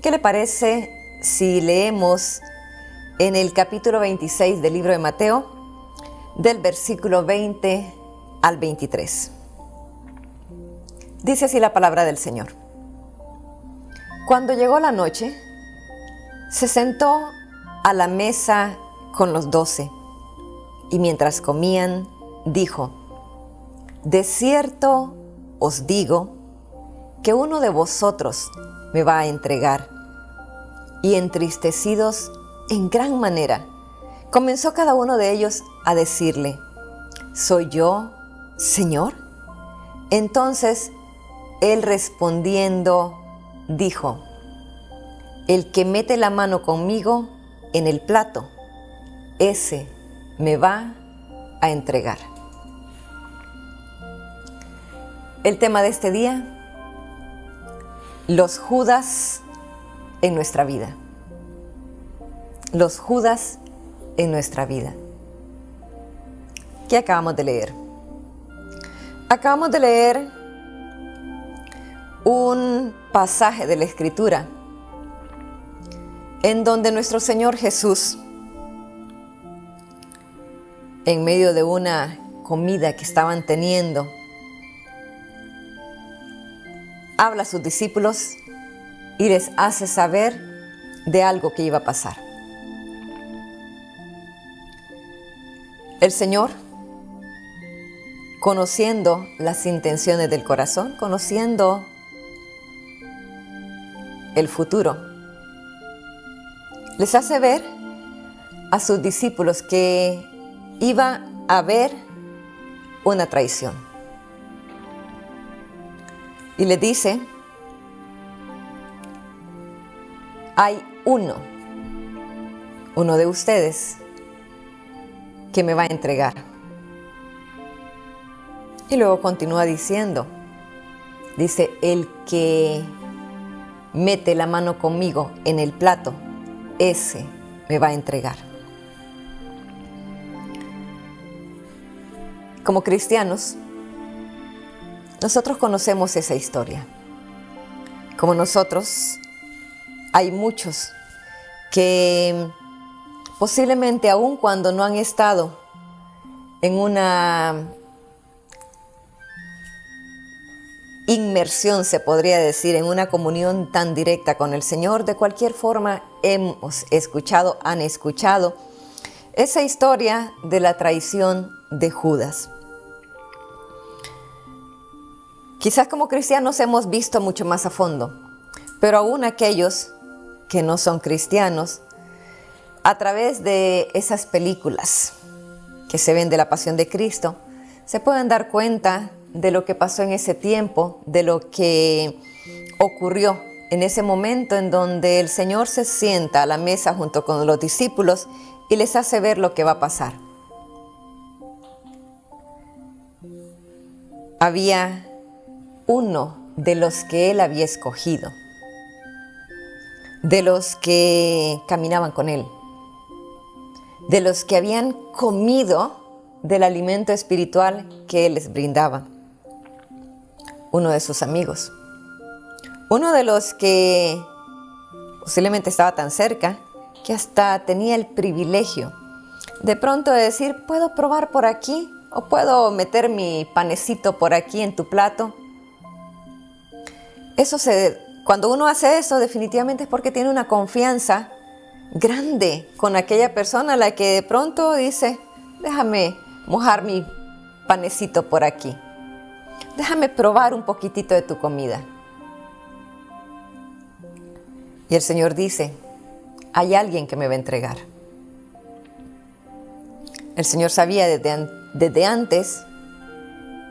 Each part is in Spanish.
¿Qué le parece si leemos en el capítulo 26 del libro de Mateo, del versículo 20 al 23? Dice así la palabra del Señor. Cuando llegó la noche, se sentó a la mesa con los 12, y mientras comían, dijo: De cierto os digo que uno de vosotros me va a entregar. Y entristecidos en gran manera, comenzó cada uno de ellos a decirle: ¿Soy yo, Señor? Entonces él respondiendo dijo: El que mete la mano conmigo en el plato, ese me va a entregar. El tema de este día: los Judas en nuestra vida. Los Judas en nuestra vida. ¿Qué acabamos de leer? Acabamos de leer un pasaje de la Escritura en donde nuestro Señor Jesús, en medio de una comida que estaban teniendo, habla a sus discípulos y les hace saber de algo que iba a pasar. El Señor, conociendo las intenciones del corazón, conociendo el futuro, les hace ver a sus discípulos que iba a haber una traición. Y les dice: hay uno de ustedes que me va a entregar. Y luego continúa diciendo, dice: el que mete la mano conmigo en el plato, ese me va a entregar. Como cristianos, nosotros conocemos esa historia. Como nosotros, hay muchos que posiblemente, aun cuando no han estado en una inmersión, se podría decir, en una comunión tan directa con el Señor, de cualquier forma han escuchado esa historia de la traición de Judas. Quizás como cristianos hemos visto mucho más a fondo, pero aún aquellos que no son cristianos, a través de esas películas que se ven de la pasión de Cristo, se pueden dar cuenta de lo que pasó en ese tiempo, de lo que ocurrió en ese momento en donde el Señor se sienta a la mesa junto con los discípulos y les hace ver lo que va a pasar. Había uno de los que él había escogido, de los que caminaban con él, de los que habían comido del alimento espiritual que él les brindaba. Uno de sus amigos, uno de los que posiblemente estaba tan cerca que hasta tenía el privilegio de pronto de decir: ¿puedo probar por aquí? ¿O puedo meter mi panecito por aquí en tu plato? Cuando uno hace eso, definitivamente es porque tiene una confianza grande con aquella persona a la que de pronto dice: déjame mojar mi panecito por aquí. Déjame probar un poquitito de tu comida. Y el Señor dice: hay alguien que me va a entregar. El Señor sabía desde antes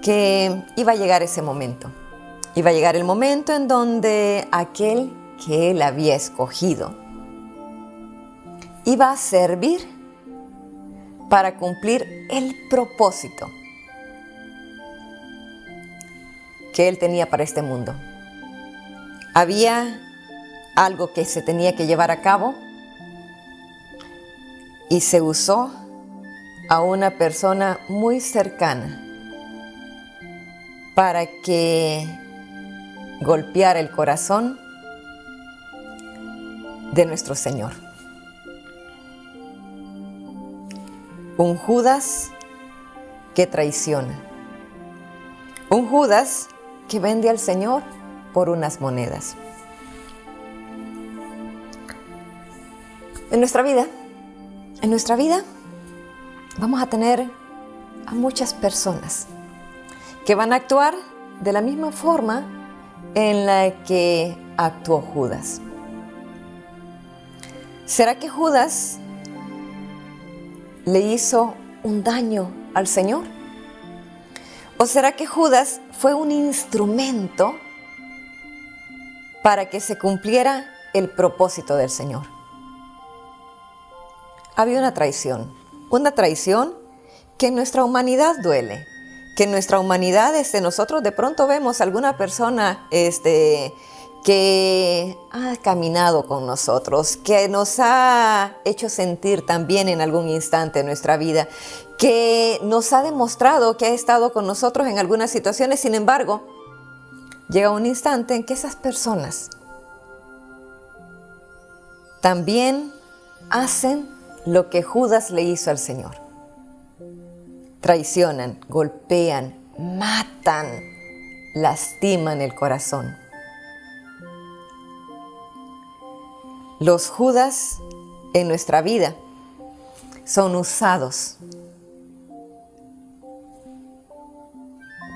que iba a llegar ese momento. Iba a llegar el momento en donde aquel que él había escogido iba a servir para cumplir el propósito que él tenía para este mundo. Había algo que se tenía que llevar a cabo y se usó a una persona muy cercana para que golpeara el corazón de nuestro Señor. Un Judas que traiciona. Un Judas que vende al Señor por unas monedas. En nuestra vida vamos a tener a muchas personas que van a actuar de la misma forma en la que actuó Judas. ¿Será que Judas le hizo un daño al Señor? ¿O será que Judas fue un instrumento para que se cumpliera el propósito del Señor? Había una traición que en nuestra humanidad duele, que en nuestra humanidad nosotros de pronto vemos a alguna persona que ha caminado con nosotros, que nos ha hecho sentir también en algún instante de nuestra vida, que nos ha demostrado que ha estado con nosotros en algunas situaciones. Sin embargo, llega un instante en que esas personas también hacen lo que Judas le hizo al Señor. Traicionan, golpean, matan, lastiman el corazón. Los Judas en nuestra vida son usados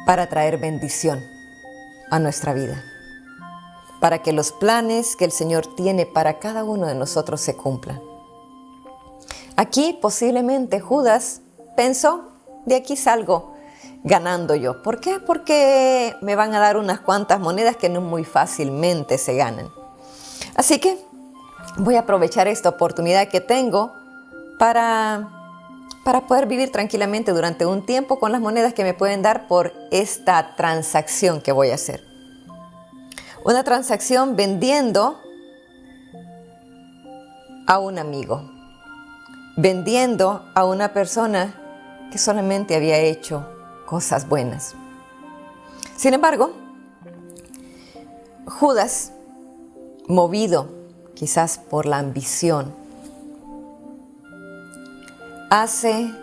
para traer bendición a nuestra vida, para que los planes que el Señor tiene para cada uno de nosotros se cumplan. Aquí posiblemente Judas pensó, de aquí salgo ganando yo. ¿Por qué? Porque me van a dar unas cuantas monedas que no muy fácilmente se ganan. Así que voy a aprovechar esta oportunidad que tengo para poder vivir tranquilamente durante un tiempo con las monedas que me pueden dar por esta transacción que voy a hacer. Una transacción vendiendo a un amigo, vendiendo a una persona que solamente había hecho cosas buenas. Sin embargo, Judas, movido quizás por la ambición, hace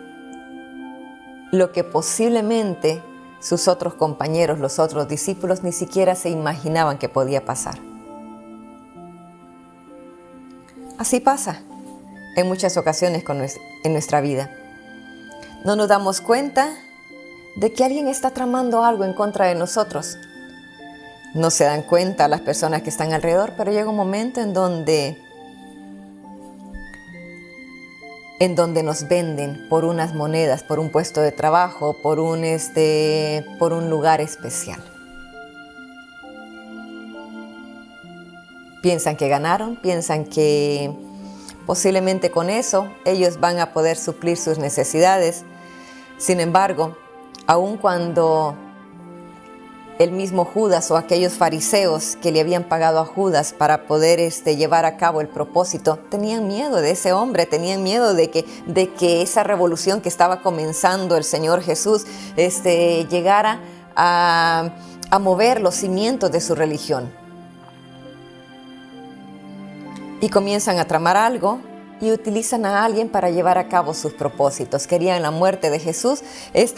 lo que posiblemente sus otros compañeros, los otros discípulos, ni siquiera se imaginaban que podía pasar. Así pasa en muchas ocasiones en nuestra vida. No nos damos cuenta de que alguien está tramando algo en contra de nosotros. No se dan cuenta las personas que están alrededor, pero llega un momento en donde nos venden por unas monedas, por un puesto de trabajo, por un lugar especial. Piensan que ganaron, piensan que posiblemente con eso ellos van a poder suplir sus necesidades. Sin embargo, aun cuando el mismo Judas o aquellos fariseos que le habían pagado a Judas para poder llevar a cabo el propósito, tenían miedo de ese hombre, tenían miedo de que esa revolución que estaba comenzando el Señor Jesús llegara a mover los cimientos de su religión. Y comienzan a tramar algo y utilizan a alguien para llevar a cabo sus propósitos. Querían la muerte de Jesús,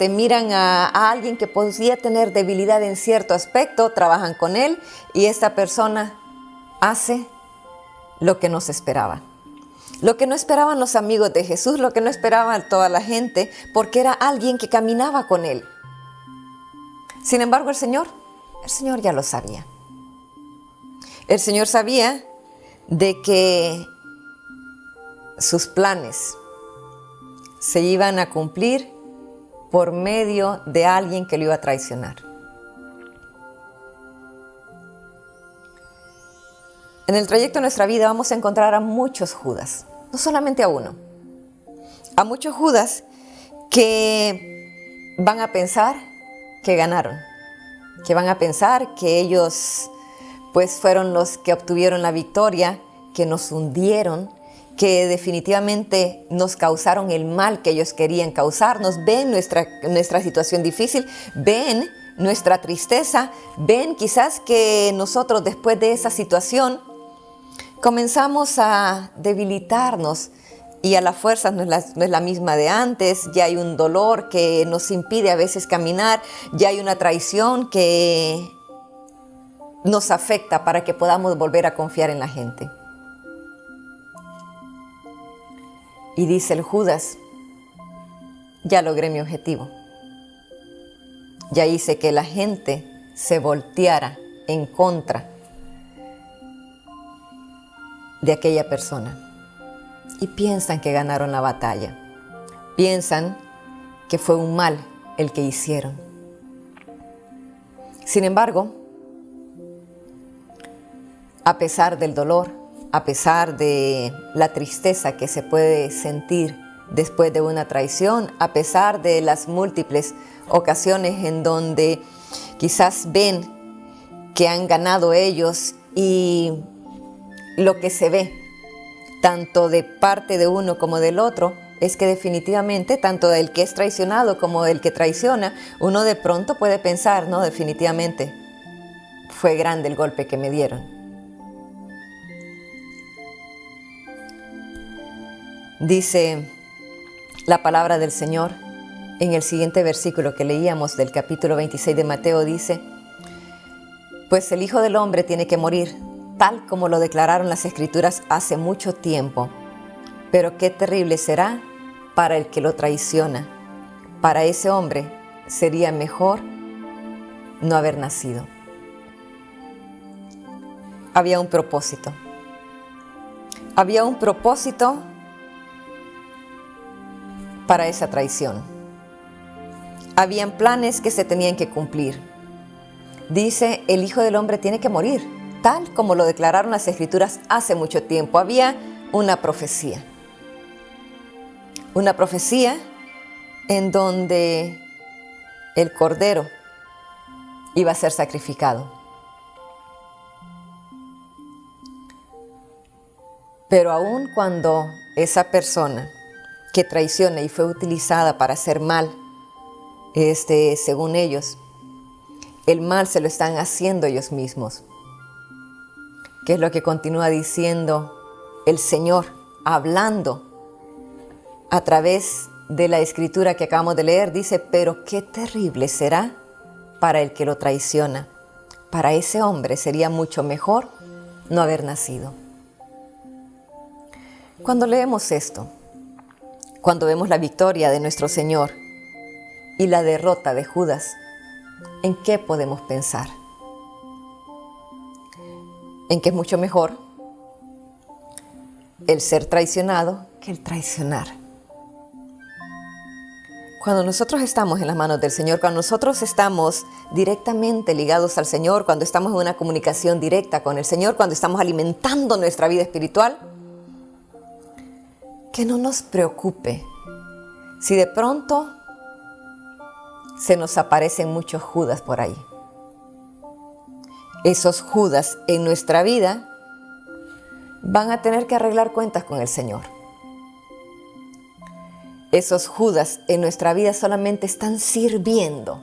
miran a alguien que podía tener debilidad en cierto aspecto, trabajan con él y esta persona hace lo que no se esperaba. Lo que no esperaban los amigos de Jesús, lo que no esperaba toda la gente, porque era alguien que caminaba con él. Sin embargo, el Señor ya lo sabía. El Señor sabía de que sus planes se iban a cumplir por medio de alguien que lo iba a traicionar. En el trayecto de nuestra vida vamos a encontrar a muchos Judas, no solamente a uno, a muchos Judas que van a pensar que ganaron, que van a pensar que ellos pues fueron los que obtuvieron la victoria, que nos hundieron, que definitivamente nos causaron el mal que ellos querían causarnos. Ven nuestra situación difícil, ven nuestra tristeza, ven quizás que nosotros después de esa situación comenzamos a debilitarnos y a la fuerza no es la misma de antes. Ya hay un dolor que nos impide a veces caminar, ya hay una traición que nos afecta para que podamos volver a confiar en la gente. Y dice el Judas: ya logré mi objetivo. Ya hice que la gente se volteara en contra de aquella persona. Y piensan que ganaron la batalla. Piensan que fue un mal el que hicieron. Sin embargo, a pesar del dolor, a pesar de la tristeza que se puede sentir después de una traición, a pesar de las múltiples ocasiones en donde quizás ven que han ganado ellos y lo que se ve, tanto de parte de uno como del otro, es que definitivamente, tanto el que es traicionado como el que traiciona, uno de pronto puede pensar, no, definitivamente fue grande el golpe que me dieron. Dice la palabra del Señor en el siguiente versículo que leíamos del capítulo 26 de Mateo, dice: pues el Hijo del Hombre tiene que morir, tal como lo declararon las Escrituras hace mucho tiempo. Pero qué terrible será para el que lo traiciona. Para ese hombre sería mejor no haber nacido. Había un propósito. Había un propósito para esa traición. Habían planes que se tenían que cumplir. Dice: el Hijo del Hombre tiene que morir, tal como lo declararon las Escrituras hace mucho tiempo. Había una profecía. Una profecía en donde el Cordero iba a ser sacrificado. Pero aun cuando esa persona que traiciona y fue utilizada para hacer mal, según ellos, el mal se lo están haciendo ellos mismos. ¿Qué es lo que continúa diciendo el Señor, hablando a través de la escritura que acabamos de leer? Dice: pero qué terrible será para el que lo traiciona. Para ese hombre sería mucho mejor no haber nacido. Cuando leemos esto, cuando vemos la victoria de nuestro Señor y la derrota de Judas, ¿en qué podemos pensar? En que es mucho mejor el ser traicionado que el traicionar. Cuando nosotros estamos en las manos del Señor, cuando nosotros estamos directamente ligados al Señor, cuando estamos en una comunicación directa con el Señor, cuando estamos alimentando nuestra vida espiritual, que no nos preocupe si de pronto se nos aparecen muchos Judas por ahí. Esos Judas en nuestra vida van a tener que arreglar cuentas con el Señor. Esos Judas en nuestra vida solamente están sirviendo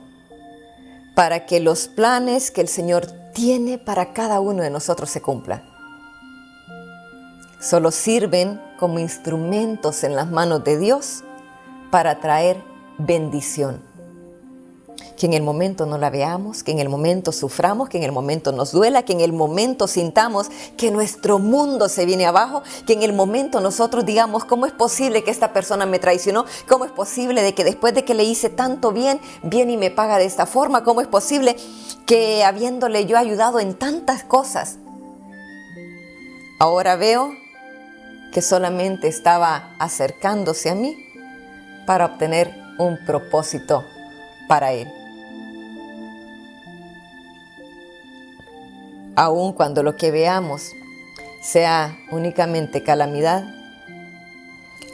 para que los planes que el Señor tiene para cada uno de nosotros se cumplan. Solo sirven como instrumentos en las manos de Dios para traer bendición. Que en el momento no la veamos, que en el momento suframos, que en el momento nos duela, que en el momento sintamos que nuestro mundo se viene abajo, que en el momento nosotros digamos: ¿cómo es posible que esta persona me traicionó? ¿Cómo es posible de que después de que le hice tanto bien, viene y me paga de esta forma? ¿Cómo es posible que habiéndole yo ayudado en tantas cosas, ahora veo que solamente estaba acercándose a mí para obtener un propósito para él? Aun cuando lo que veamos sea únicamente calamidad,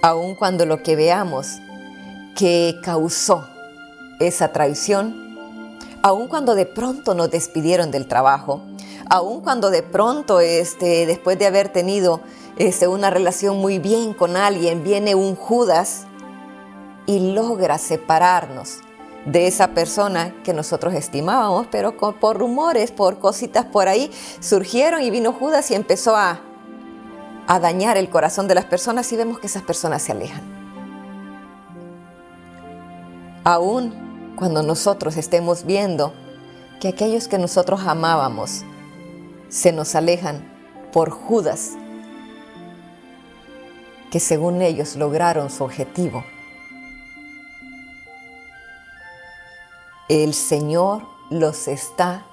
aun cuando lo que veamos que causó esa traición, aun cuando de pronto nos despidieron del trabajo, aun cuando de pronto después de haber tenido una relación muy bien con alguien, viene un Judas y logra separarnos de esa persona que nosotros estimábamos, pero por rumores, por cositas por ahí, surgieron y vino Judas y empezó a a dañar el corazón de las personas y vemos que esas personas se alejan. Aún cuando nosotros estemos viendo que aquellos que nosotros amábamos se nos alejan por Judas, que según ellos lograron su objetivo, el Señor los está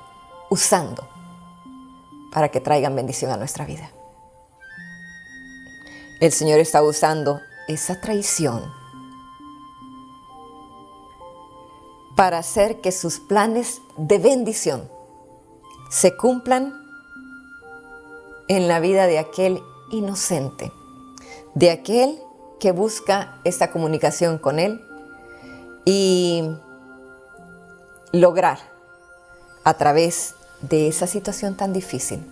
usando para que traigan bendición a nuestra vida. El Señor está usando esa traición para hacer que sus planes de bendición se cumplan en la vida de aquel inocente, de aquel que busca esta comunicación con Él y lograr a través de esa situación tan difícil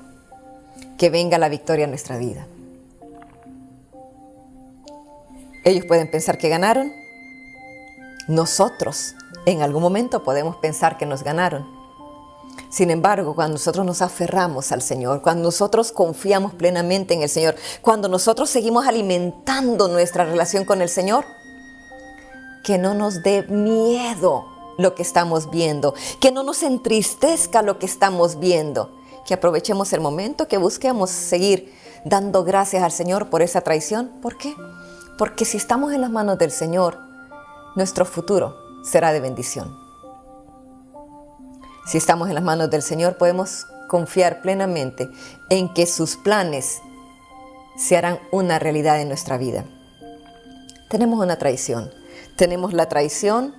que venga la victoria a nuestra vida. Ellos pueden pensar que ganaron. Nosotros en algún momento podemos pensar que nos ganaron. Sin embargo, cuando nosotros nos aferramos al Señor, cuando nosotros confiamos plenamente en el Señor, cuando nosotros seguimos alimentando nuestra relación con el Señor, que no nos dé miedo lo que estamos viendo, que no nos entristezca lo que estamos viendo, que aprovechemos el momento, que busquemos seguir dando gracias al Señor por esa traición. ¿Por qué? Porque si estamos en las manos del Señor, nuestro futuro será de bendición. Si estamos en las manos del Señor, podemos confiar plenamente en que sus planes se harán una realidad en nuestra vida. Tenemos una traición. Tenemos la traición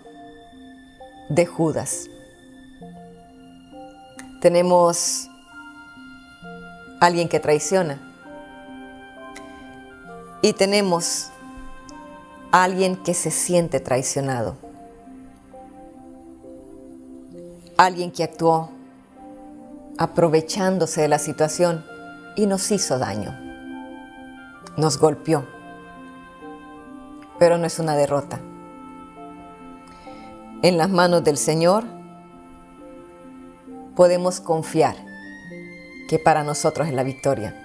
de Judas. Tenemos alguien que traiciona. Y tenemos alguien que se siente traicionado. Alguien que actuó aprovechándose de la situación y nos hizo daño. Nos golpeó. Pero no es una derrota. En las manos del Señor podemos confiar que para nosotros es la victoria.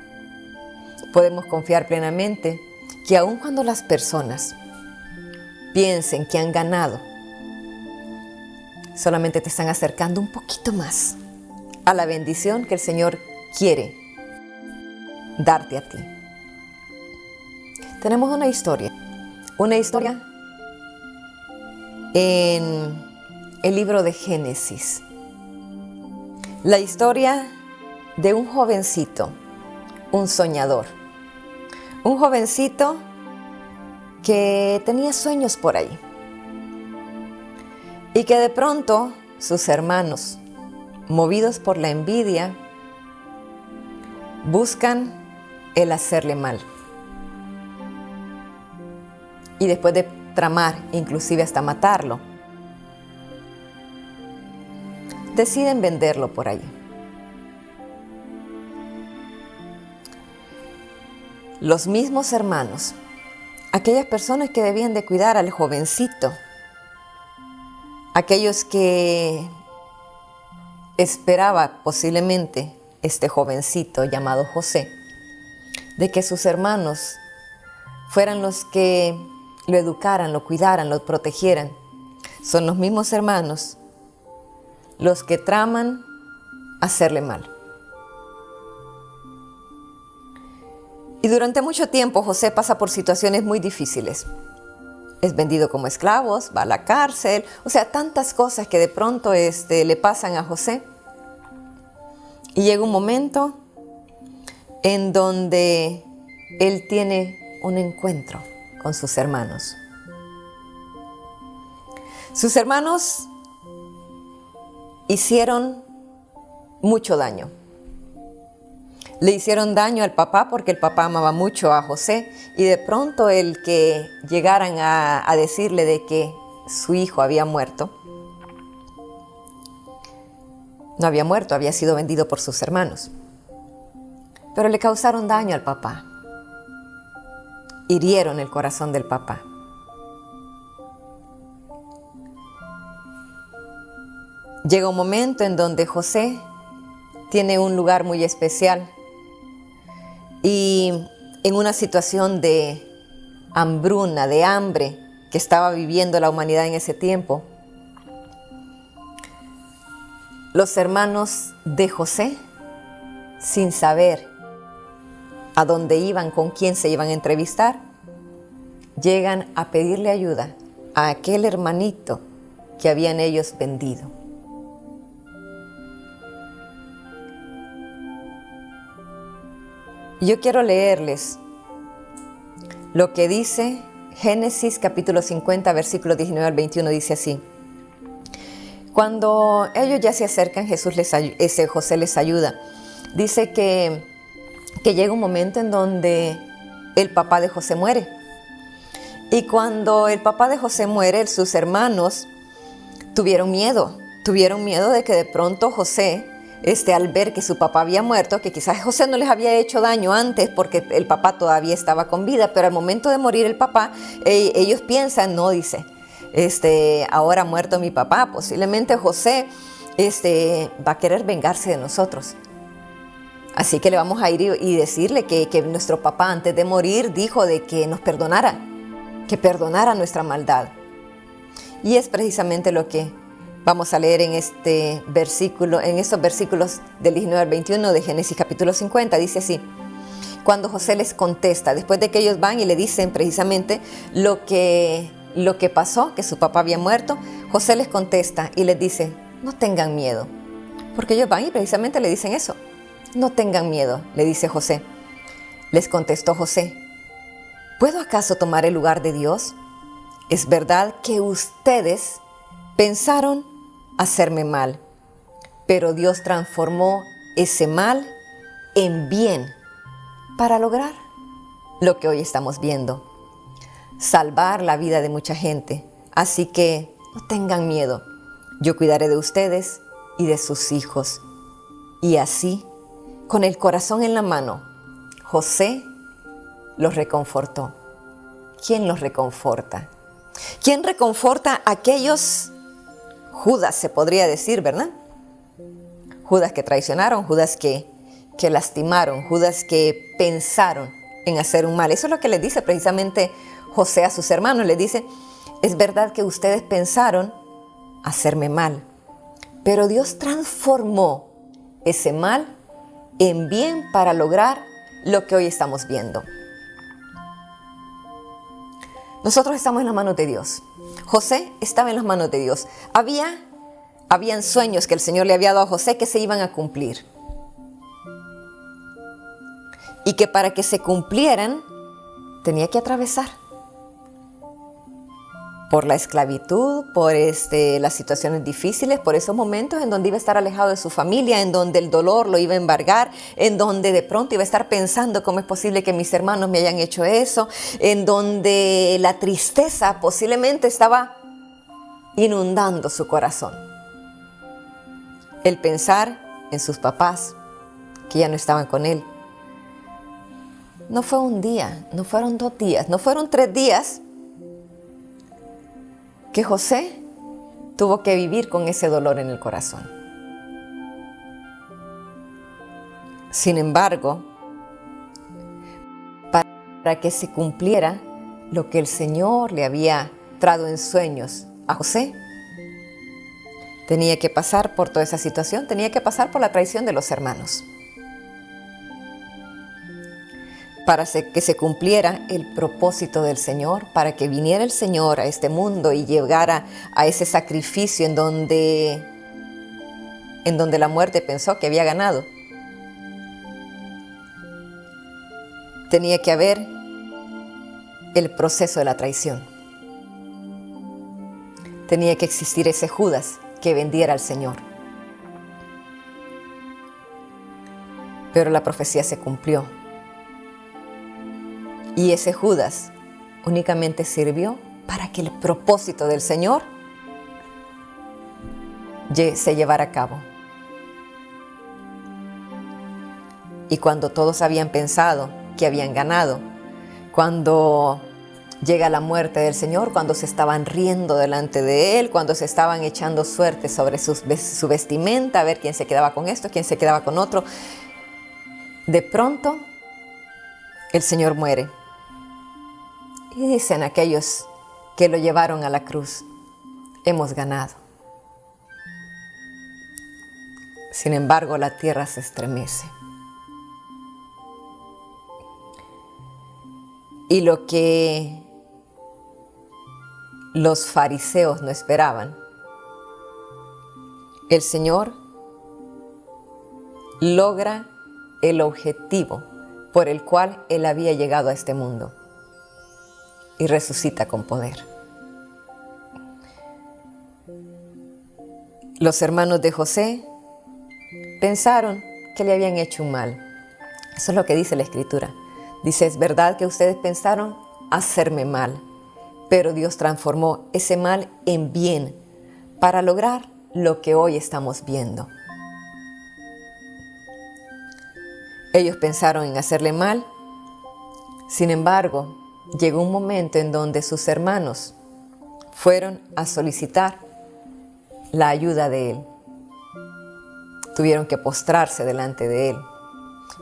Podemos confiar plenamente que aun cuando las personas piensen que han ganado, solamente te están acercando un poquito más a la bendición que el Señor quiere darte a ti. Tenemos una historia en el libro de Génesis. La historia de un jovencito, un soñador. Un jovencito que tenía sueños por ahí. Y que de pronto sus hermanos, movidos por la envidia, buscan el hacerle mal. Y después de tramar, inclusive hasta matarlo, deciden venderlo por ahí. Los mismos hermanos, aquellas personas que debían de cuidar al jovencito, aquellos que esperaba posiblemente este jovencito llamado José, de que sus hermanos fueran los que lo educaran, lo cuidaran, lo protegieran. Son los mismos hermanos los que traman hacerle mal. Y durante mucho tiempo José pasa por situaciones muy difíciles. Es vendido como esclavos, va a la cárcel, o sea, tantas cosas que de pronto le pasan a José. Y llega un momento en donde él tiene un encuentro con sus hermanos. Sus hermanos hicieron mucho daño. Le hicieron daño al papá porque el papá amaba mucho a José y de pronto el que llegaran a decirle de que su hijo había muerto, no había muerto, había sido vendido por sus hermanos. Pero le causaron daño al papá. Hirieron el corazón del papá. Llega un momento en donde José tiene un lugar muy especial y en una situación de hambruna, de hambre que estaba viviendo la humanidad en ese tiempo, los hermanos de José, sin saber a dónde iban, con quién se iban a entrevistar, llegan a pedirle ayuda a aquel hermanito que habían ellos vendido. Yo quiero leerles lo que dice Génesis capítulo 50, versículos 19 al 21, dice así. Cuando ellos ya se acercan, José les ayuda. Dice que llega un momento en donde el papá de José muere. Y cuando el papá de José muere, sus hermanos tuvieron miedo de que de pronto José, al ver que su papá había muerto, que quizás José no les había hecho daño antes porque el papá todavía estaba con vida, pero al momento de morir el papá, ellos piensan, no, dice, ahora muerto mi papá, posiblemente José va a querer vengarse de nosotros. Así que le vamos a ir y decirle que nuestro papá antes de morir dijo de que nos perdonara, que perdonara nuestra maldad. Y es precisamente lo que vamos a leer en este versículo, en estos versículos del 19 al 21 de Génesis capítulo 50. Dice así: cuando José les contesta, después de que ellos van y le dicen precisamente lo que pasó, que su papá había muerto, José les contesta y les dice, no tengan miedo. Porque ellos van y precisamente le dicen eso. No tengan miedo, le dice José. Les contestó José, ¿puedo acaso tomar el lugar de Dios? Es verdad que ustedes pensaron hacerme mal, pero Dios transformó ese mal en bien para lograr lo que hoy estamos viendo, salvar la vida de mucha gente. Así que no tengan miedo, yo cuidaré de ustedes y de sus hijos. Y así, con el corazón en la mano, José los reconfortó. ¿Quién los reconforta? ¿Quién reconforta a aquellos Judas, se podría decir, ¿verdad? Judas que traicionaron, Judas que lastimaron, Judas que pensaron en hacer un mal. Eso es lo que le dice precisamente José a sus hermanos. Les dice, es verdad que ustedes pensaron hacerme mal, pero Dios transformó ese mal en bien para lograr lo que hoy estamos viendo. Nosotros estamos en las manos de Dios. José estaba en las manos de Dios. Habían sueños que el Señor le había dado a José que se iban a cumplir. Y que para que se cumplieran, tenía que atravesar por la esclavitud, por las situaciones difíciles, por esos momentos en donde iba a estar alejado de su familia, en donde el dolor lo iba a embargar, en donde de pronto iba a estar pensando cómo es posible que mis hermanos me hayan hecho eso, en donde la tristeza posiblemente estaba inundando su corazón. El pensar en sus papás, que ya no estaban con él. No fue un día, no fueron 2 días, no fueron 3 días que José tuvo que vivir con ese dolor en el corazón. Sin embargo, para que se cumpliera lo que el Señor le había traído en sueños a José, tenía que pasar por toda esa situación, tenía que pasar por la traición de los hermanos. Para que se cumpliera el propósito del Señor, para que viniera el Señor a este mundo y llegara a ese sacrificio en donde la muerte pensó que había ganado. Tenía que haber el proceso de la traición. Tenía que existir ese Judas que vendiera al Señor. Pero la profecía se cumplió. Y ese Judas únicamente sirvió para que el propósito del Señor se llevara a cabo. Y cuando todos habían pensado que habían ganado, cuando llega la muerte del Señor, cuando se estaban riendo delante de Él, cuando se estaban echando suerte sobre su vestimenta, a ver quién se quedaba con esto, quién se quedaba con otro, de pronto el Señor muere. Y dicen aquellos que lo llevaron a la cruz: hemos ganado. Sin embargo, la tierra se estremece. Y lo que los fariseos no esperaban, el Señor logra el objetivo por el cual Él había llegado a este mundo y resucita con poder. Los hermanos de José pensaron que le habían hecho un mal. Eso es lo que dice la Escritura. Dice: es verdad que ustedes pensaron hacerme mal, pero Dios transformó ese mal en bien para lograr lo que hoy estamos viendo. Ellos pensaron en hacerle mal. Sin embargo, llegó un momento en donde sus hermanos fueron a solicitar la ayuda de Él. Tuvieron que postrarse delante de Él.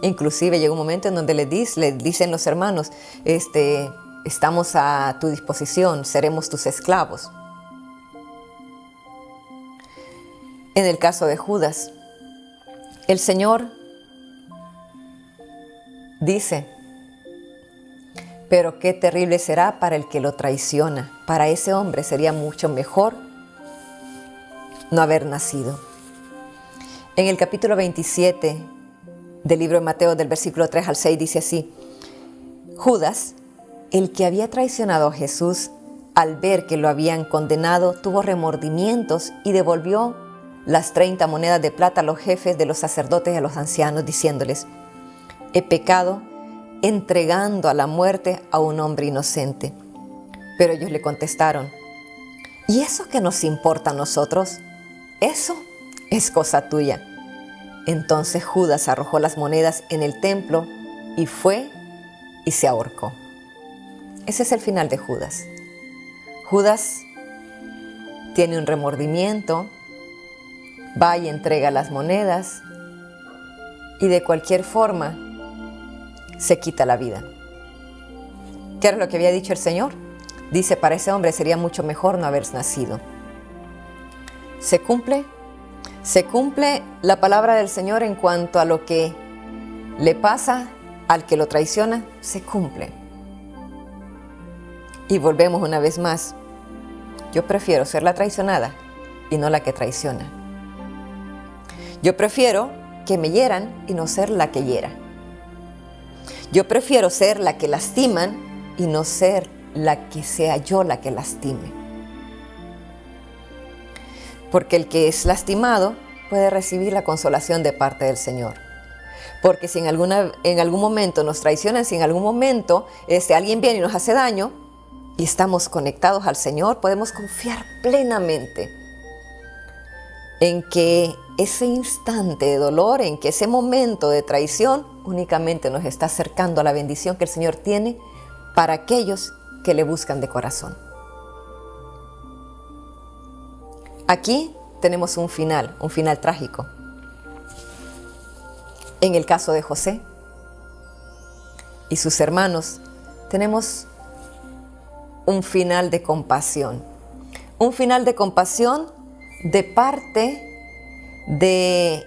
Inclusive llegó un momento en donde le dicen los hermanos: estamos a tu disposición, seremos tus esclavos. En el caso de Judas, el Señor dice: pero qué terrible será para el que lo traiciona. Para ese hombre sería mucho mejor no haber nacido. En el capítulo 27 del libro de Mateo, del versículo 3 al 6, dice así: Judas, el que había traicionado a Jesús, al ver que lo habían condenado, tuvo remordimientos y devolvió las 30 monedas de plata a los jefes de los sacerdotes y a los ancianos, diciéndoles: he pecado entregando a la muerte a un hombre inocente. Pero ellos le contestaron: ¿y eso qué nos importa a nosotros? Eso es cosa tuya. Entonces Judas arrojó las monedas en el templo y fue y se ahorcó. Ese es el final de Judas. Judas tiene un remordimiento, va y entrega las monedas y de cualquier forma se quita la vida. ¿Qué era lo que había dicho el Señor? Dice: para ese hombre sería mucho mejor no haber nacido. ¿Se cumple? Se cumple la palabra del Señor en cuanto a lo que le pasa al que lo traiciona. Se cumple. Y volvemos una vez más. Yo prefiero ser la traicionada y no la que traiciona. Yo prefiero que me hieran y no ser la que hiera. Yo prefiero ser la que lastiman y no ser la que sea yo la que lastime. Porque el que es lastimado puede recibir la consolación de parte del Señor. Porque si en algún momento nos traicionan, si en algún momento alguien viene y nos hace daño y estamos conectados al Señor, podemos confiar plenamente en que ese instante de dolor, en que ese momento de traición únicamente nos está acercando a la bendición que el Señor tiene para aquellos que le buscan de corazón. Aquí tenemos un final trágico. En el caso de José y sus hermanos, tenemos un final de compasión. Un final de compasión de parte de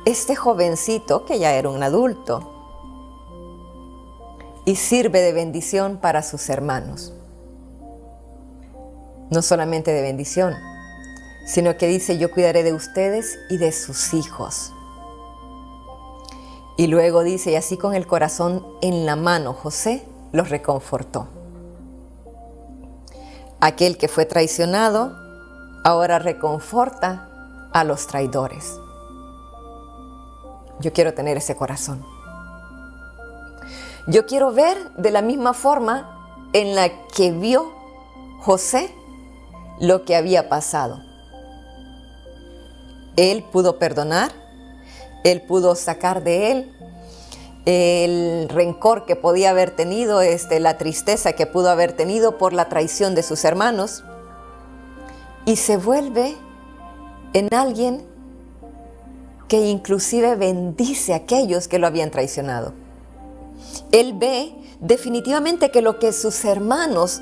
este jovencito que ya era un adulto y sirve de bendición para sus hermanos. No solamente de bendición, sino que dice: yo cuidaré de ustedes y de sus hijos. Y luego dice: y así con el corazón en la mano, José los reconfortó. Aquel que fue traicionado ahora reconforta a los traidores. Yo quiero tener ese corazón. Yo quiero ver de la misma forma en la que vio José lo que había pasado. Él pudo perdonar, él pudo sacar de él el rencor que podía haber tenido, la tristeza que pudo haber tenido por la traición de sus hermanos, y se vuelve en alguien que inclusive bendice a aquellos que lo habían traicionado. Él ve definitivamente que lo que sus hermanos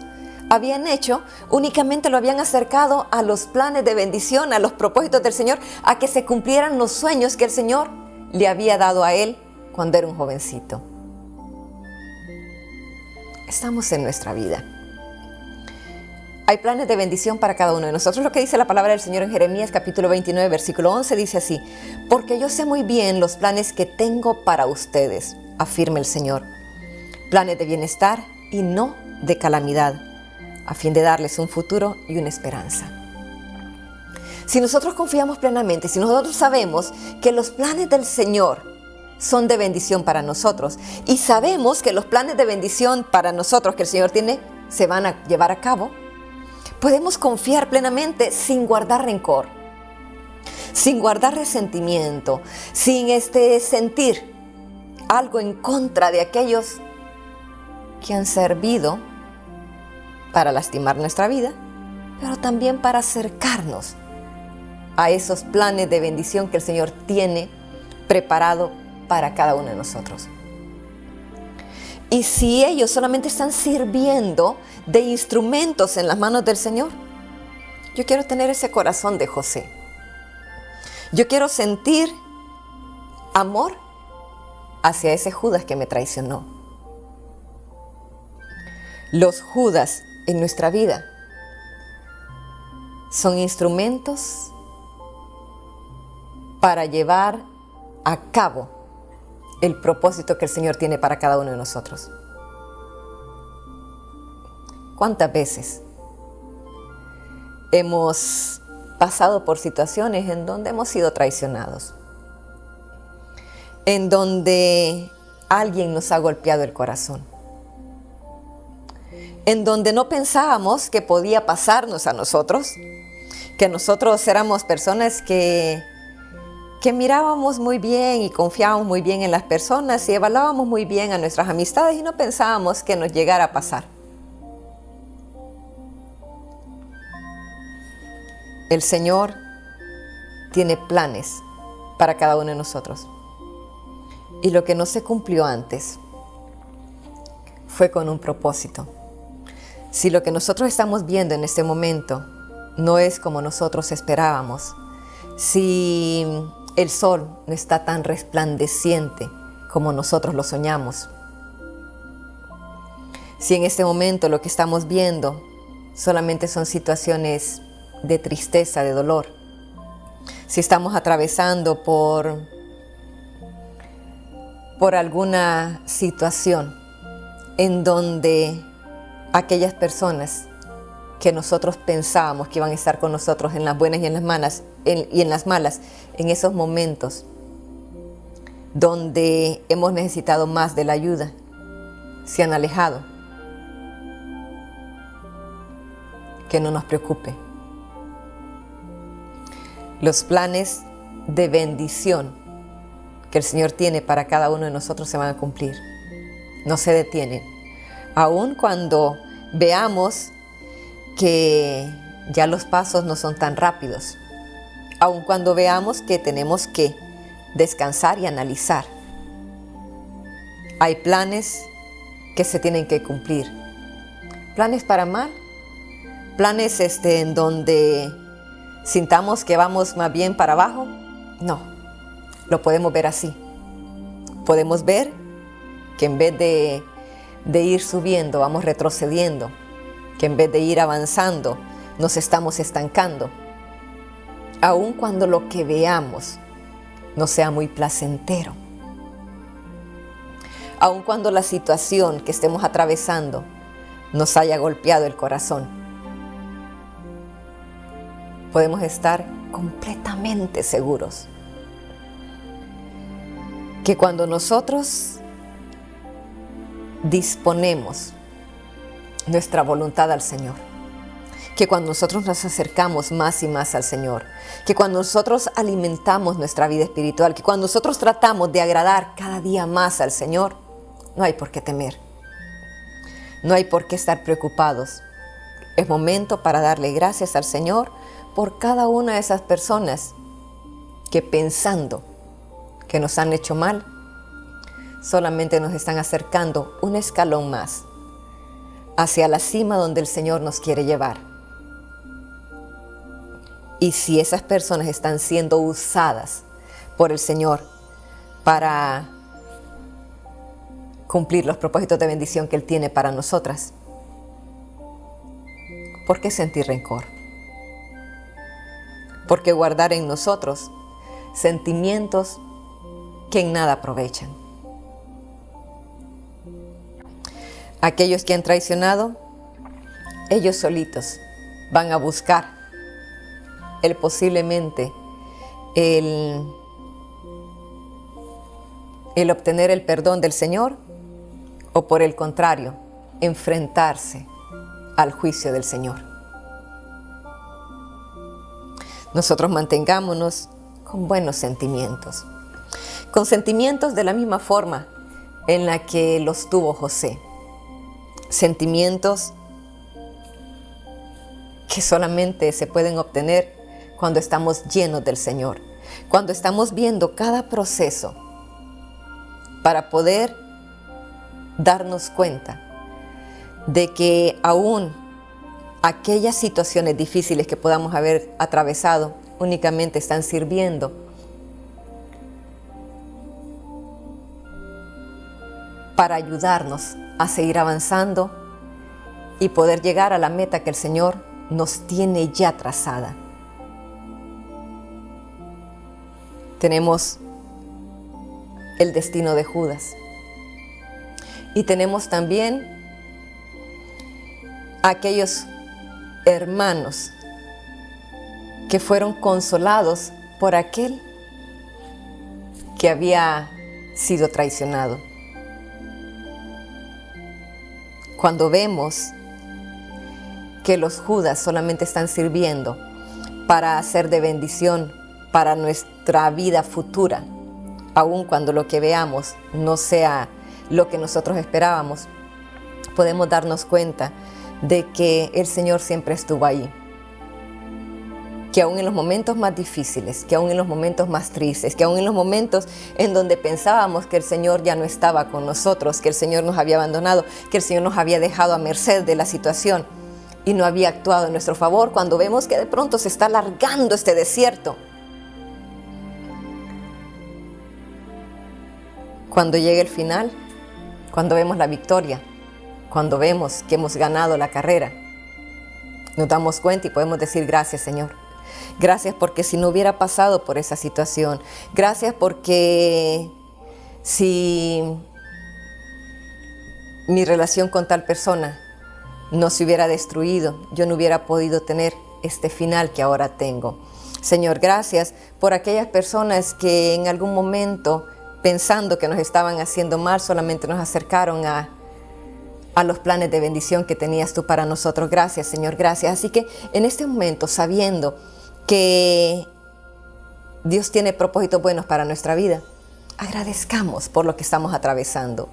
habían hecho únicamente lo habían acercado a los planes de bendición, a los propósitos del Señor, a que se cumplieran los sueños que el Señor le había dado a él cuando era un jovencito. Estamos en nuestra vida. Hay planes de bendición para cada uno de nosotros. Lo que dice la palabra del Señor en Jeremías capítulo 29, versículo 11, dice así: porque yo sé muy bien los planes que tengo para ustedes, afirma el Señor. Planes de bienestar y no de calamidad, a fin de darles un futuro y una esperanza. Si nosotros confiamos plenamente, si nosotros sabemos que los planes del Señor son de bendición para nosotros y sabemos que los planes de bendición para nosotros que el Señor tiene se van a llevar a cabo, podemos confiar plenamente sin guardar rencor, sin guardar resentimiento, sin sentir algo en contra de aquellos que han servido para lastimar nuestra vida, pero también para acercarnos a esos planes de bendición que el Señor tiene preparado para cada uno de nosotros. Y si ellos solamente están sirviendo de instrumentos en las manos del Señor, yo quiero tener ese corazón de José. Yo quiero sentir amor hacia ese Judas que me traicionó. Los Judas en nuestra vida son instrumentos para llevar a cabo el propósito que el Señor tiene para cada uno de nosotros. ¿Cuántas veces hemos pasado por situaciones en donde hemos sido traicionados? En donde alguien nos ha golpeado el corazón. En donde no pensábamos que podía pasarnos a nosotros, que nosotros éramos personas que mirábamos muy bien y confiábamos muy bien en las personas y evaluábamos muy bien a nuestras amistades y no pensábamos que nos llegara a pasar. El Señor tiene planes para cada uno de nosotros. Y lo que no se cumplió antes fue con un propósito. Si lo que nosotros estamos viendo en este momento no es como nosotros esperábamos, si el sol no está tan resplandeciente como nosotros lo soñamos, si en este momento lo que estamos viendo solamente son situaciones de tristeza, de dolor, si estamos atravesando por alguna situación en donde aquellas personas que nosotros pensábamos que iban a estar con nosotros en las buenas y en las malas, y en las malas, en esos momentos donde hemos necesitado más de la ayuda, se han alejado, que no nos preocupe. Los planes de bendición que el Señor tiene para cada uno de nosotros se van a cumplir. No se detienen. Aun cuando veamos que ya los pasos no son tan rápidos. Aun cuando veamos que tenemos que descansar y analizar. Hay planes que se tienen que cumplir. Planes para mal. Planes en donde sintamos que vamos más bien para abajo. No, lo podemos ver así. Podemos ver que en vez de ir subiendo, vamos retrocediendo, que en vez de ir avanzando, nos estamos estancando. Aun cuando lo que veamos no sea muy placentero. Aun cuando la situación que estemos atravesando nos haya golpeado el corazón, podemos estar completamente seguros que cuando nosotros disponemos nuestra voluntad al Señor, que cuando nosotros nos acercamos más y más al Señor, que cuando nosotros alimentamos nuestra vida espiritual, que cuando nosotros tratamos de agradar cada día más al Señor, no hay por qué temer, no hay por qué estar preocupados. Es momento para darle gracias al Señor por cada una de esas personas que pensando que nos han hecho mal, solamente nos están acercando un escalón más hacia la cima donde el Señor nos quiere llevar. Y si esas personas están siendo usadas por el Señor para cumplir los propósitos de bendición que Él tiene para nosotras, ¿por qué sentir rencor? ¿Por qué guardar en nosotros sentimientos que en nada aprovechan? Aquellos que han traicionado, ellos solitos van a buscar posiblemente el obtener el perdón del Señor, o por el contrario, enfrentarse al juicio del Señor. Nosotros mantengámonos con buenos sentimientos, con sentimientos de la misma forma en la que los tuvo José. Sentimientos que solamente se pueden obtener cuando estamos llenos del Señor, cuando estamos viendo cada proceso para poder darnos cuenta de que aún aquellas situaciones difíciles que podamos haber atravesado únicamente están sirviendo para ayudarnos a seguir avanzando y poder llegar a la meta que el Señor nos tiene ya trazada. Tenemos el destino de Judas y tenemos también aquellos hermanos que fueron consolados por aquel que había sido traicionado. Cuando vemos que los Judas solamente están sirviendo para hacer de bendición para nuestra vida futura, aun cuando lo que veamos no sea lo que nosotros esperábamos, podemos darnos cuenta de que el Señor siempre estuvo ahí. Que aún en los momentos más difíciles, que aún en los momentos más tristes, que aún en los momentos en donde pensábamos que el Señor ya no estaba con nosotros, que el Señor nos había abandonado, que el Señor nos había dejado a merced de la situación y no había actuado en nuestro favor, cuando vemos que de pronto se está alargando este desierto, cuando llegue el final, cuando vemos la victoria, cuando vemos que hemos ganado la carrera, nos damos cuenta y podemos decir: gracias, Señor. Gracias porque si no hubiera pasado por esa situación, gracias porque si mi relación con tal persona no se hubiera destruido, yo no hubiera podido tener este final que ahora tengo. Señor, gracias por aquellas personas que en algún momento, pensando que nos estaban haciendo mal, solamente nos acercaron a los planes de bendición que tenías tú para nosotros. Gracias, Señor, gracias. Así que en este momento, sabiendo que Dios tiene propósitos buenos para nuestra vida, agradezcamos por lo que estamos atravesando.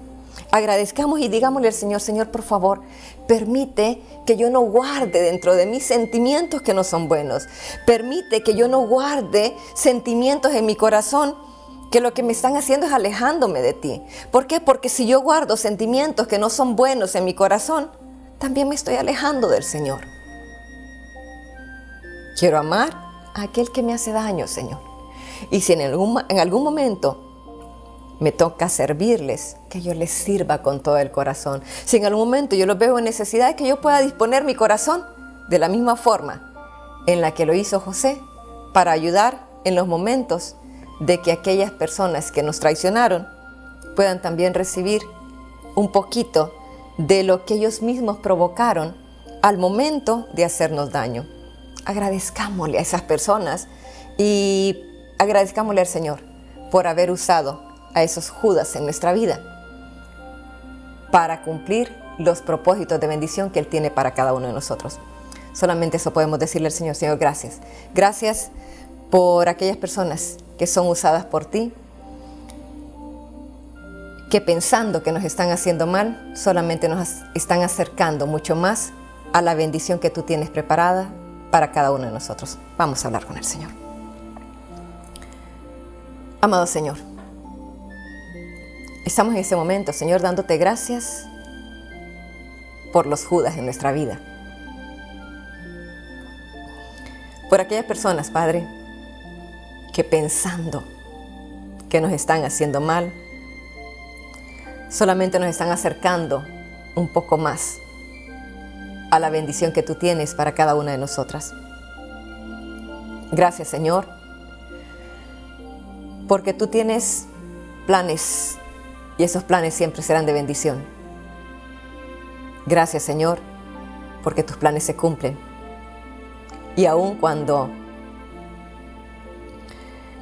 Agradezcamos y digámosle al Señor: Señor, por favor, permite que yo no guarde dentro de mí sentimientos que no son buenos. Permite que yo no guarde sentimientos en mi corazón que lo que me están haciendo es alejándome de ti. ¿Por qué? Porque si yo guardo sentimientos que no son buenos en mi corazón, también me estoy alejando del Señor. Quiero amar a aquel que me hace daño, Señor. Y si en algún momento me toca servirles, que yo les sirva con todo el corazón. Si en algún momento yo los veo en necesidad, que yo pueda disponer mi corazón de la misma forma en la que lo hizo José, para ayudar en los momentos de que aquellas personas que nos traicionaron puedan también recibir un poquito de lo que ellos mismos provocaron al momento de hacernos daño. Agradezcámosle a esas personas y agradezcámosle al Señor por haber usado a esos Judas en nuestra vida para cumplir los propósitos de bendición que Él tiene para cada uno de nosotros. Solamente eso podemos decirle al Señor: Señor, gracias. Gracias por aquellas personas que son usadas por ti, que pensando que nos están haciendo mal, solamente nos están acercando mucho más a la bendición que tú tienes preparada para cada uno de nosotros. Vamos a hablar con el Señor. Amado Señor, Estamos en ese momento, Señor, dándote gracias por los Judas en nuestra vida. Por aquellas personas, Padre, que pensando que nos están haciendo mal, solamente nos están acercando un poco más a la bendición que tú tienes para cada una de nosotras. Gracias, Señor, porque tú tienes planes y esos planes siempre serán de bendición. Gracias, Señor, porque tus planes se cumplen. Y aun cuando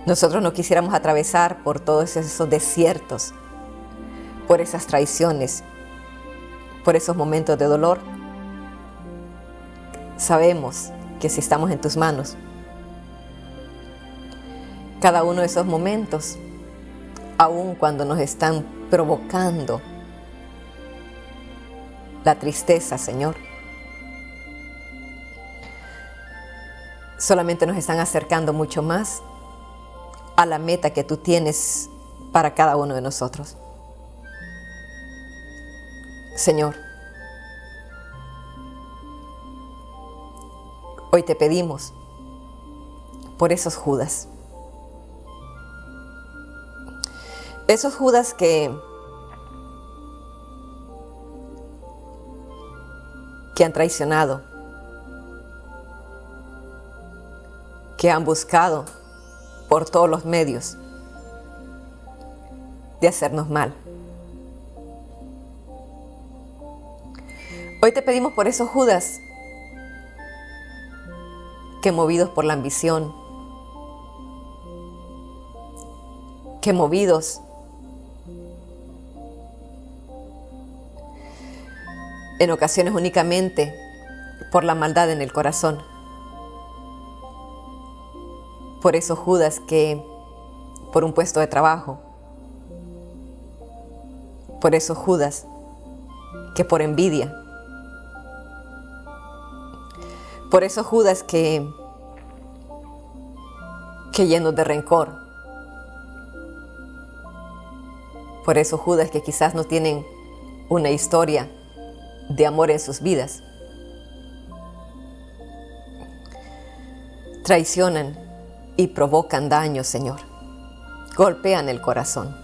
nosotros no quisiéramos atravesar por todos esos desiertos, por esas traiciones, por esos momentos de dolor, sabemos que si estamos en tus manos, cada uno de esos momentos, aun cuando nos están provocando la tristeza, Señor, solamente nos están acercando mucho más a la meta que tú tienes para cada uno de nosotros. Señor, hoy te pedimos por esos Judas. Esos Judas que han traicionado, que han buscado por todos los medios de hacernos mal. Hoy te pedimos por esos Judas que movidos por la ambición, que movidos en ocasiones únicamente por la maldad en el corazón, por esos Judas que por un puesto de trabajo, por esos Judas que por envidia, por esos Judas que llenos de rencor, por esos Judas que quizás no tienen una historia de amor en sus vidas, traicionan y provocan daño, Señor, golpean el corazón.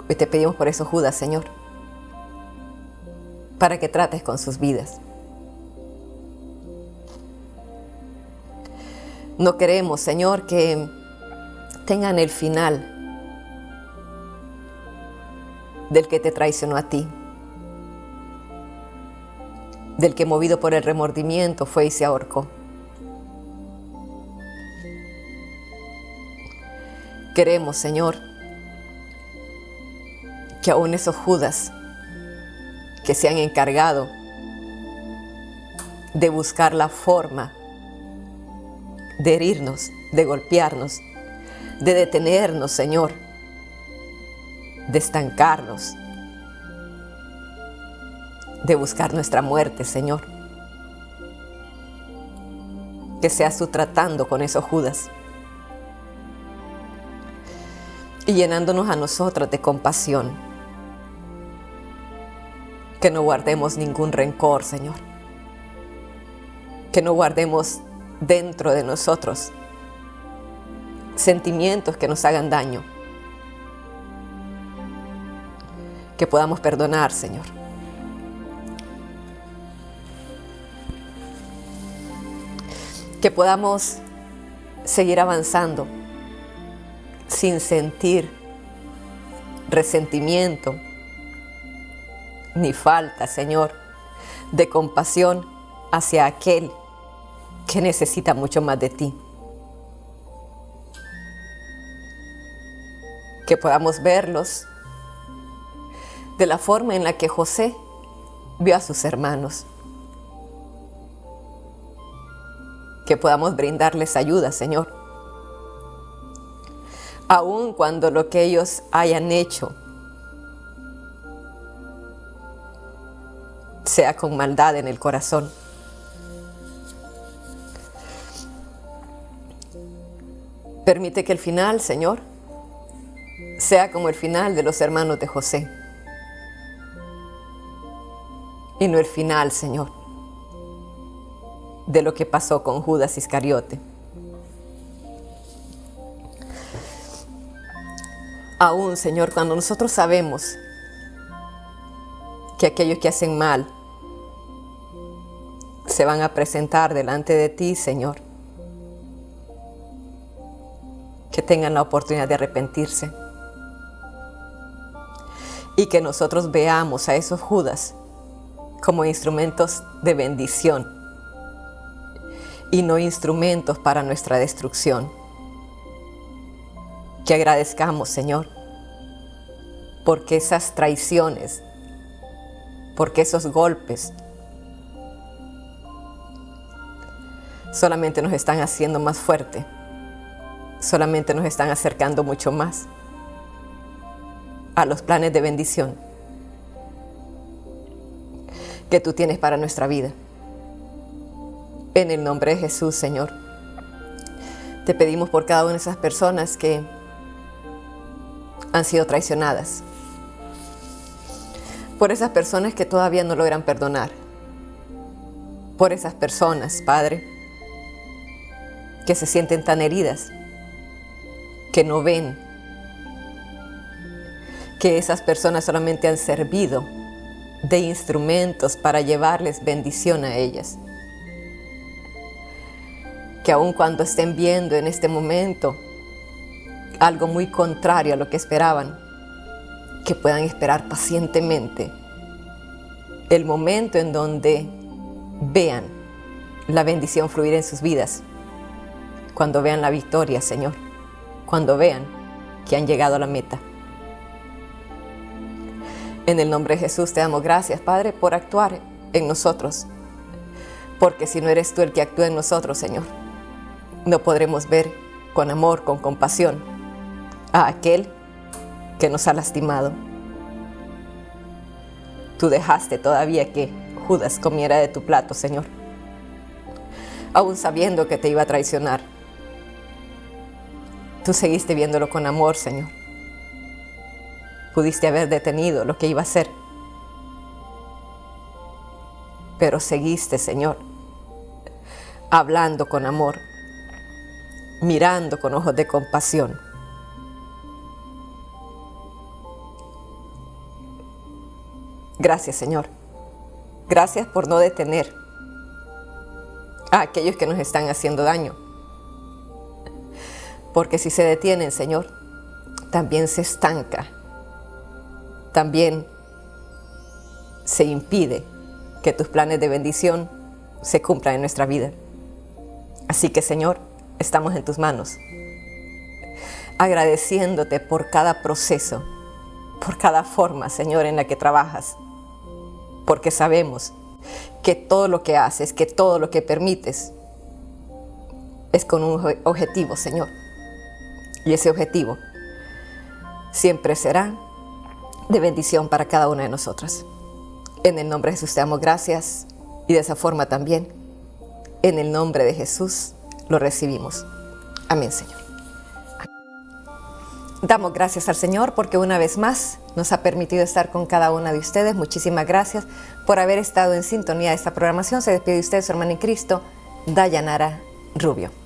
Hoy te pedimos por esos Judas, Señor, para que trates con sus vidas. No queremos, Señor, que tengan el final del que te traicionó a ti, del que movido por el remordimiento fue y se ahorcó. Queremos, Señor, que aún esos Judas que se han encargado de buscar la forma de herirnos, de golpearnos, de detenernos, Señor, de estancarnos, de buscar nuestra muerte, Señor. Que seas tú tratando con esos Judas y llenándonos a nosotros de compasión. Que no guardemos ningún rencor, Señor. Que no guardemos dentro de nosotros sentimientos que nos hagan daño. Que podamos perdonar, Señor. Que podamos seguir avanzando sin sentir resentimiento ni falta, Señor, de compasión hacia aquel que necesita mucho más de ti. Que podamos verlos de la forma en la que José vio a sus hermanos. Que podamos brindarles ayuda, Señor. Aun cuando lo que ellos hayan hecho sea con maldad en el corazón. Permite que al final, Señor, sea como el final de los hermanos de José. Y no el final, Señor, de lo que pasó con Judas Iscariote. Aún, Señor, cuando nosotros sabemos que aquellos que hacen mal se van a presentar delante de ti, Señor, que tengan la oportunidad de arrepentirse y que nosotros veamos a esos Judas como instrumentos de bendición y no instrumentos para nuestra destrucción. Que agradezcamos, Señor, porque esas traiciones, porque esos golpes solamente nos están haciendo más fuerte, solamente nos están acercando mucho más a los planes de bendición que tú tienes para nuestra vida. En el nombre de Jesús, Señor, te pedimos por cada una de esas personas que han sido traicionadas, por esas personas que todavía no logran perdonar, por esas personas, Padre, que se sienten tan heridas, que no ven que esas personas solamente han servido de instrumentos para llevarles bendición a ellas. Que aun cuando estén viendo en este momento algo muy contrario a lo que esperaban, que puedan esperar pacientemente el momento en donde vean la bendición fluir en sus vidas, cuando vean la victoria, Señor, cuando vean que han llegado a la meta. En el nombre de Jesús te damos gracias, Padre, por actuar en nosotros, porque si no eres tú el que actúa en nosotros, Señor, no podremos ver con amor, con compasión a aquel que nos ha lastimado. Tú dejaste todavía que Judas comiera de tu plato, Señor, aún sabiendo que te iba a traicionar. Tú seguiste viéndolo con amor, Señor. Pudiste haber detenido lo que iba a hacer, pero seguiste, Señor, hablando con amor, mirando con ojos de compasión. Gracias, Señor. Gracias por no detener a aquellos que nos están haciendo daño. Porque si se detienen, Señor, también se estanca. También se impide que tus planes de bendición se cumplan en nuestra vida. Así que, Señor, estamos en tus manos, agradeciéndote por cada proceso, por cada forma, Señor, en la que trabajas, porque sabemos que todo lo que haces, que todo lo que permites, es con un objetivo, Señor. Y ese objetivo siempre será de bendición para cada una de nosotras. En el nombre de Jesús te damos gracias y de esa forma también, en el nombre de Jesús, lo recibimos. Amén, Señor. Damos gracias al Señor porque una vez más nos ha permitido estar con cada una de ustedes. Muchísimas gracias por haber estado en sintonía de esta programación. Se despide de usted su hermana en Cristo, Dayanara Rubio.